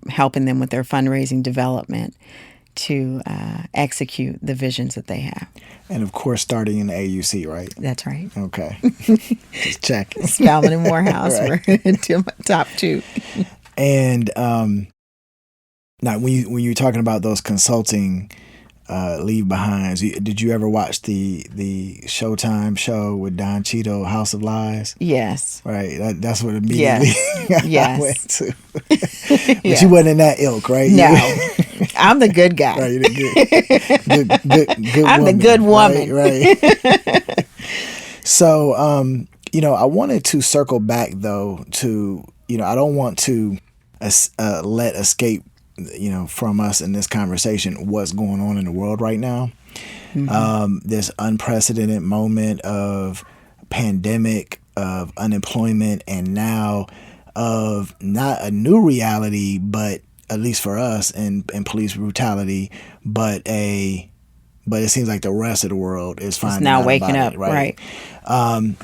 helping them with their fundraising development to execute the visions that they have. And of course, starting in the AUC, right? That's right. Okay. Just check. Spelman and Morehouse were into my top 2. And now, when you're talking about those consulting leave behinds. Did you ever watch the Showtime show with Don Cheadle, House of Lies? Yes. Right. That's what immediately Yes. I went Yes. to. But you Yeah. wasn't in that ilk, right? No. I'm the good guy. Right. You're the good I'm the woman. good woman. Right. So, I wanted to circle back though to, I don't want to let escape, from us in this conversation what's going on in the world right now. This unprecedented moment of pandemic, of unemployment, and now of not a new reality, but at least for us and police brutality, but it seems like the rest of the world is It's finding now out waking about up, it, right? right?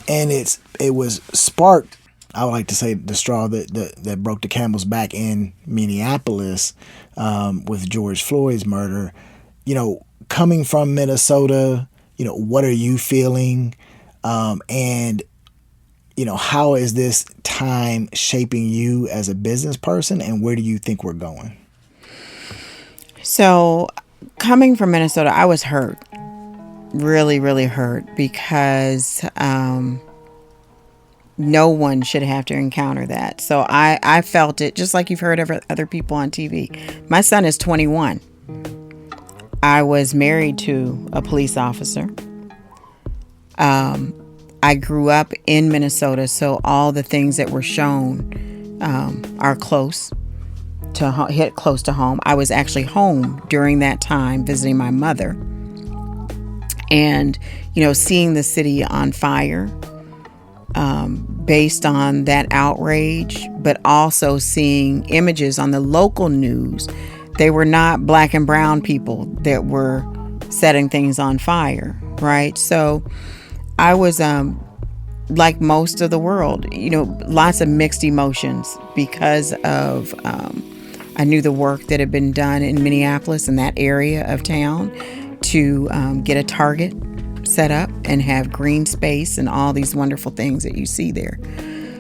And it was sparked. I would like to say the straw that broke the camel's back in Minneapolis with George Floyd's murder. Coming from Minnesota, what are you feeling? And how is this time shaping you as a business person, and where do you think we're going? So, coming from Minnesota, I was hurt, really, really hurt, because no one should have to encounter that. So I felt it just like you've heard of other people on TV. My son is 21. I was married to a police officer. I grew up in Minnesota, so all the things that were shown are close to hit close to home. I was actually home during that time visiting my mother, and seeing the city on fire based on that outrage, but also seeing images on the local news. They were not black and brown people that were setting things on fire, right? So I was like most of the world, lots of mixed emotions because of I knew the work that had been done in Minneapolis in that area of town to get a Target set up and have green space and all these wonderful things that you see there.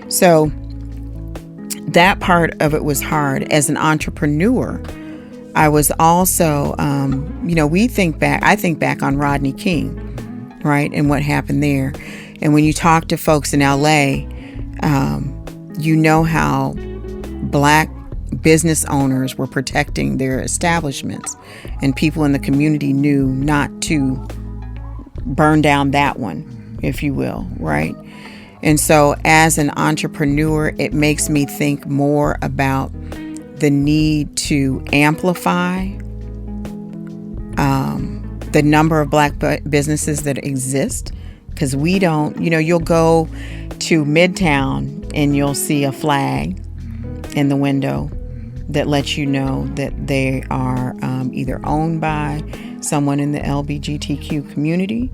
So that part of it was hard. As an entrepreneur, I was also, I think back on Rodney King, right, and what happened there. And when you talk to folks in LA, how black business owners were protecting their establishments, and people in the community knew not to burn down that one, if you will, right? And so as an entrepreneur, it makes me think more about the need to amplify the number of black businesses that exist, because we don't, you'll go to Midtown and you'll see a flag in the window that lets you know that they are either owned by someone in the LGBTQ community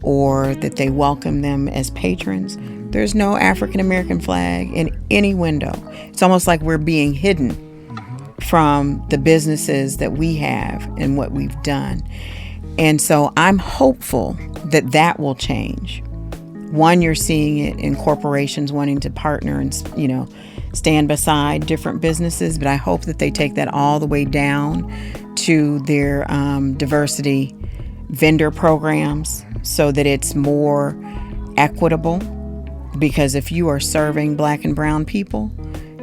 or that they welcome them as patrons. There's no African American flag in any window. It's almost like we're being hidden from the businesses that we have and what we've done. And so I'm hopeful that that will change. One, you're seeing it in corporations wanting to partner and, stand beside different businesses, but I hope that they take that all the way down to their diversity vendor programs so that it's more equitable. Because if you are serving black and brown people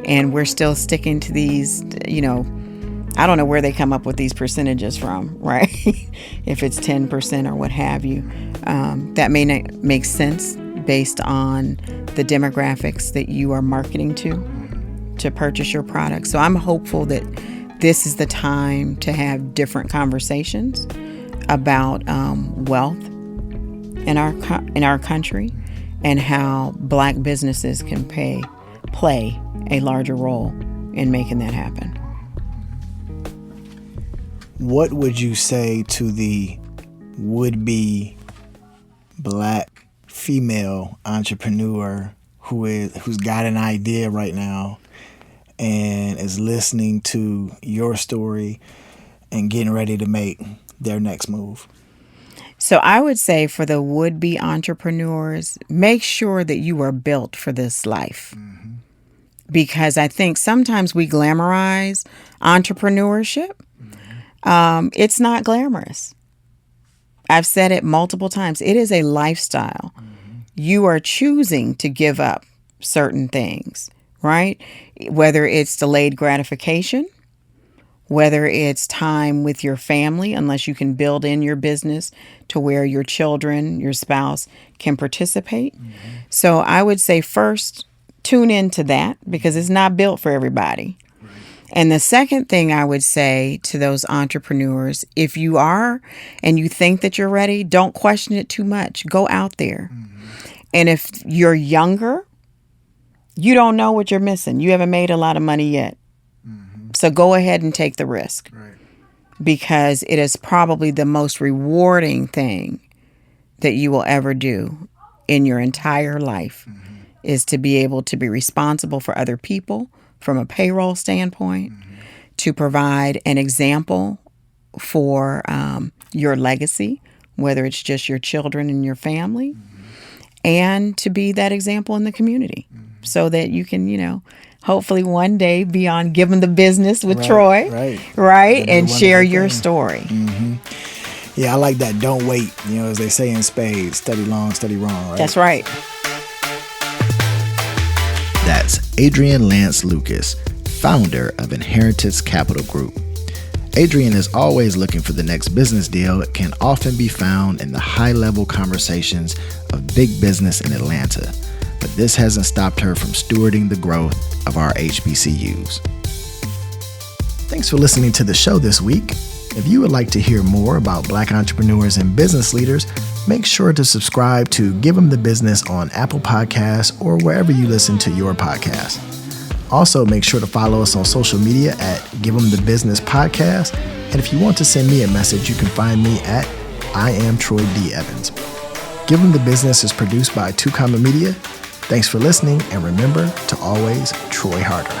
and we're still sticking to these, I don't know where they come up with these percentages from, right? If it's 10% or what have you, that may not make sense based on the demographics that you are marketing to purchase your product. So I'm hopeful that this is the time to have different conversations about wealth in our country and how black businesses can play a larger role in making that happen. What would you say to the would-be black female entrepreneur who's got an idea right now and is listening to your story and getting ready to make their next move? So I would say for the would-be entrepreneurs, make sure that you are built for this life. Mm-hmm. Because I think sometimes we glamorize entrepreneurship. Mm-hmm. It's not glamorous. I've said it multiple times. It is a lifestyle. You are choosing to give up certain things, right? Whether it's delayed gratification, whether it's time with your family, unless you can build in your business to where your children, your spouse can participate. So I would say first, tune into that because it's not built for everybody. And the second thing I would say to those entrepreneurs, if you are and you think that you're ready, don't question it too much. Go out there. And if you're younger, you don't know what you're missing. You haven't made a lot of money yet. So go ahead and take the risk. Because it is probably the most rewarding thing that you will ever do in your entire life is to be able to be responsible for other people from a payroll standpoint, to provide an example for your legacy, whether it's just your children and your family, and to be that example in the community so that you can, hopefully one day be on Giving the Business with Troy, right? And share your story. Yeah, I like that. Don't wait. As they say in spades, study long, study wrong, right? That's right. That's Adrienne Lance-Lucas, founder of Inheritance Capital Group. Adrienne is always looking for the next business deal. It can often be found in the high-level conversations of big business in Atlanta. But this hasn't stopped her from stewarding the growth of our HBCUs. Thanks for listening to the show this week. If you would like to hear more about Black entrepreneurs and business leaders, make sure to subscribe to Give 'em the Business on Apple Podcasts or wherever you listen to your podcast. Also, make sure to follow us on social media at Give 'em the Business Podcast. And if you want to send me a message, you can find me at I am Troy D. Evans. Give 'em the Business is produced by Two Comma Media. Thanks for listening, and remember to always Troy harder.